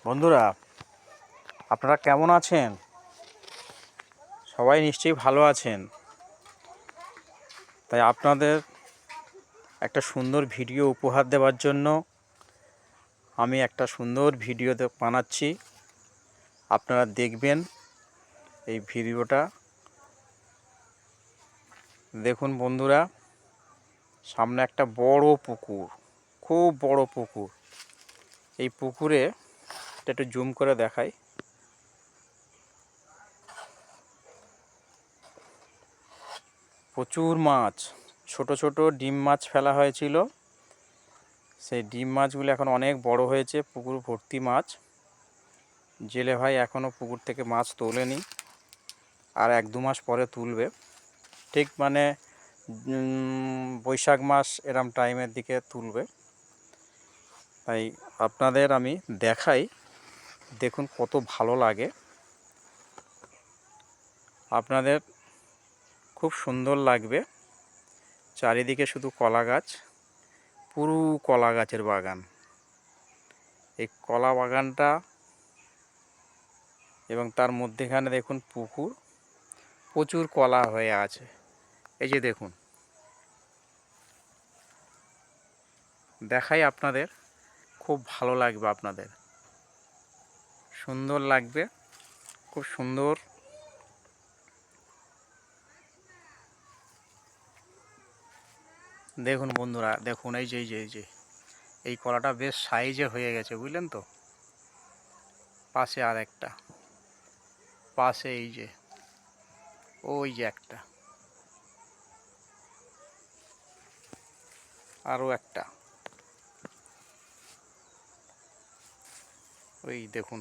বন্ধুরা, আপনারা কেমন আছেন? সবাই নিশ্চয়ই ভালো আছেন। তাই আপনাদের একটা সুন্দর ভিডিও উপহার দেওয়ার জন্য আমি একটা সুন্দর ভিডিও বানাচ্ছি। আপনারা দেখবেন এই ভিডিওটা। দেখুন বন্ধুরা, সামনে একটা বড় পুকুর, খুব বড় পুকুর। এই পুকুরে একটু জুম করে দেখাই। প্রচুর মাছ, ছোট ছোট ডিম মাছ ফেলা হয়েছিল। সেই ডিম মাছগুলো এখন অনেক বড় হয়েছে, পুকুর ভর্তি মাছ। জেলে ভাই এখনও পুকুর থেকে মাছ তোলেনি, আর 1-2 মাস পরে তুলবে। ঠিক মানে বৈশাখ মাস এরম টাইমের দিকে তুলবে। তাই আপনাদের আমি দেখাই, দেখুন কত ভালো লাগে। আপনাদের খুব সুন্দর লাগবে। চারিদিকে শুধু কলা গাছ, পুরো কলা গাছের বাগান। এই কলা বাগানটা এবং তার মধ্যেখানে দেখুন পুকুর, প্রচুর কলা হয়ে আছে। এই যে দেখুন, দেখাই আপনাদের, খুব ভালো লাগবে আপনাদের, সুন্দর লাগবে, খুব সুন্দর। দেখুন বন্ধুরা, দেখুন এই যে এই কলাটা বেশ সাইজে হয়ে গেছে, বুঝলেন তো। পাশে আর একটা, পাশে এই যে, ওই যে একটা, আরও একটা, ওই দেখুন,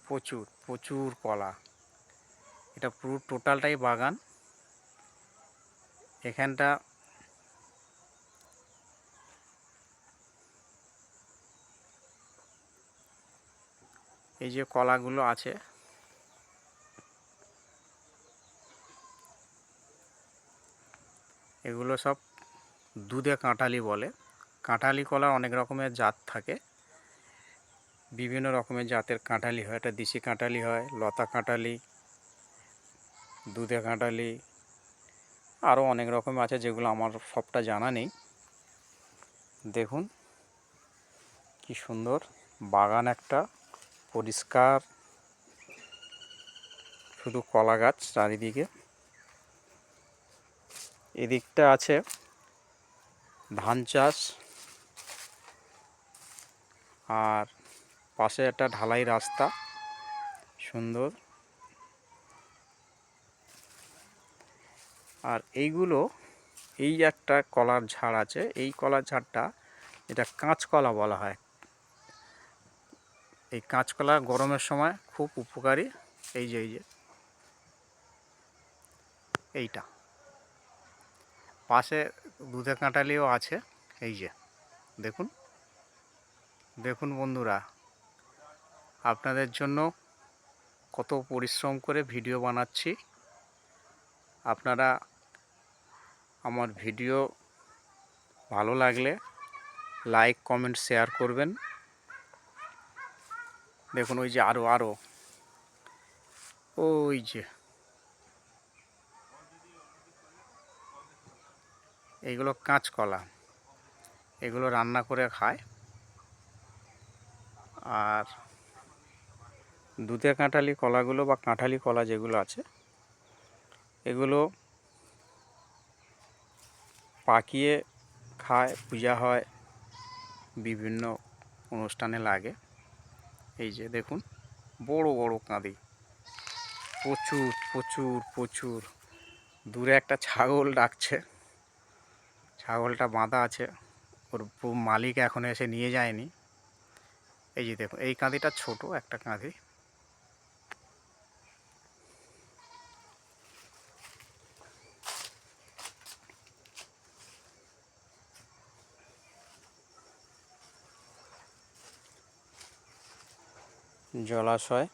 প্রচুর প্রচুর কলা। এটা পুরো টোটালটাই বাগান। এখানটা এই যে কলাগুলো আছে, এগুলো সব দুধে কাঁঠালি বলে। কাঁঠালি কলা অনেক রকমের জাত থাকে, বিভিন্ন রকমের জাতের কাঁঠালি হয়। এটা দেশি কাঁঠালি হয়, লতা কাঁঠালি, দুধে কাঁঠালি, আরও অনেক রকম আছে যেগুলো আমার সবটা জানা নেই। দেখুন কি সুন্দর বাগান, একটা পরিষ্কার, শুধু কলা গাছ চারিদিকে। এদিকটা আছে ধান চাষ, আর পাশে একটা ঢালাই রাস্তা, সুন্দর। আর এইগুলো, এই একটা কলার ঝাড় আছে, এই কলার ঝাড়টা এটা কাঁচকলা বলা হয়। এই কাঁচকলা গরমের সময় খুব উপকারী। এই যে এইটা পাশে দুধে কাঁঠালিও আছে। এই যে দেখুন, দেখুন বন্ধুরা, আপনাদের জন্য কত পরিশ্রম করে ভিডিও বানাচ্ছি। আপনারা আমার ভিডিও ভালো লাগলে লাইক, কমেন্ট, শেয়ার করবেন। দেখুন ওই যে আরও ওই যে, এইগুলো কাঁচকলা, এগুলো রান্না করে খায়। আর দুধে কাঁঠালি কলাগুলো বা কাঁঠালি কলা যেগুলো আছে, এগুলো পাকিয়ে খায়, পূজা হয়, বিভিন্ন অনুষ্ঠানে লাগে। এই যে দেখুন, বড় বড় কাঁদি, প্রচুর প্রচুর প্রচুর। দূরে একটা ছাগল ডাকছে, ছাগলটা বাঁধা আছে, ওর মালিক এখন এসে নিয়ে যায়নি। এই যে দেখুন, এই কাঁদিটা ছোট একটা কাঁদি। জলাশয়,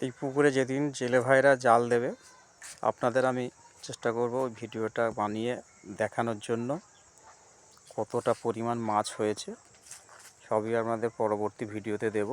এই পুকুরে যেদিন জেলে ভাইরা জাল দেবে আপনাদের আমি চেষ্টা করব ওই ভিডিওটা বানিয়ে দেখানোর জন্য। কতটা পরিমাণ মাছ হয়েছে সবই আপনাদের পরবর্তী ভিডিওতে দেব।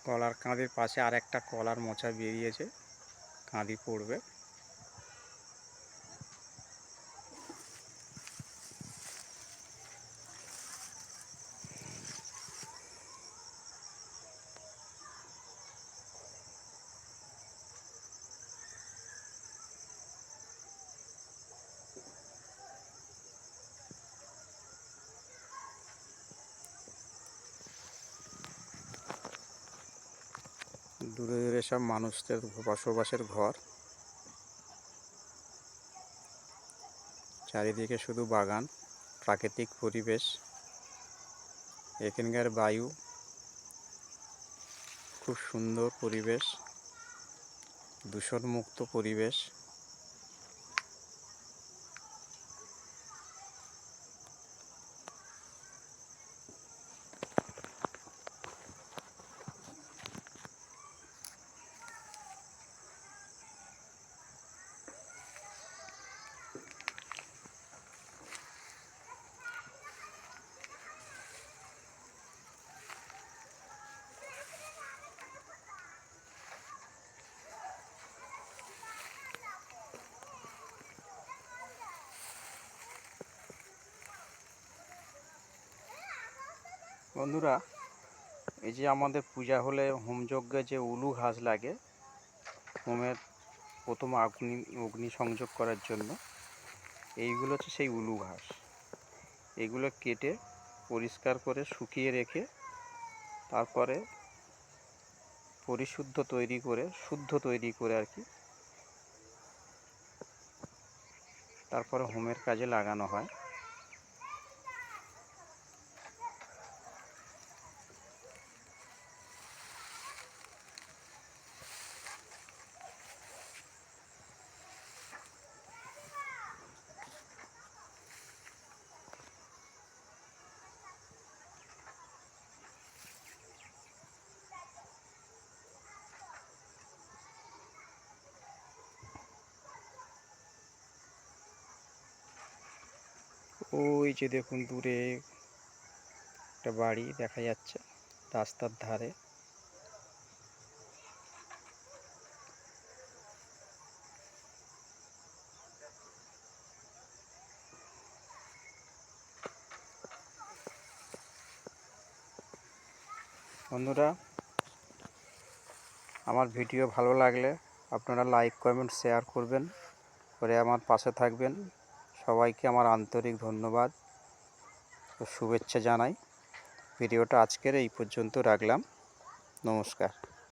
কলার কাঁদির পাশে আর একটা কলার মোচা বেরিয়েছে, কাঁদি পড়বে। দূরে দূরে সব মানুষদের বসবাসের ঘর, চারিদিকে শুধু বাগান, প্রাকৃতিক পরিবেশ। এখানকার বায়ু খুব সুন্দর পরিবেশ, দূষণমুক্ত পরিবেশ। বন্ধুরা, এই যে আমাদের পূজা হলে হোমযজ্ঞে যে উলু ঘাস লাগে হোমের প্রথম অগ্নি সংযোগ করার জন্য, এইগুলো হচ্ছে সেই উলু ঘাস। এগুলো কেটে পরিষ্কার করে শুকিয়ে রেখে তারপরে পরিশুদ্ধ তৈরি করে, শুদ্ধ তৈরি করে আর কি, তারপরে হোমের কাজে লাগানো হয়। ওই যে দেখুন দূরে একটা বাড়ি দেখা যাচ্ছে রাস্তার ধারে। বন্ধুরা, আমার ভিডিও ভালো লাগলে আপনারা লাইক, কমেন্ট, শেয়ার করবেন, করে আমার পাশে থাকবেন। সবাইকে আমার আন্তরিক ধন্যবাদ ও শুভেচ্ছা জানাই। ভিডিওটা আজকের এই পর্যন্ত রাখলাম। নমস্কার।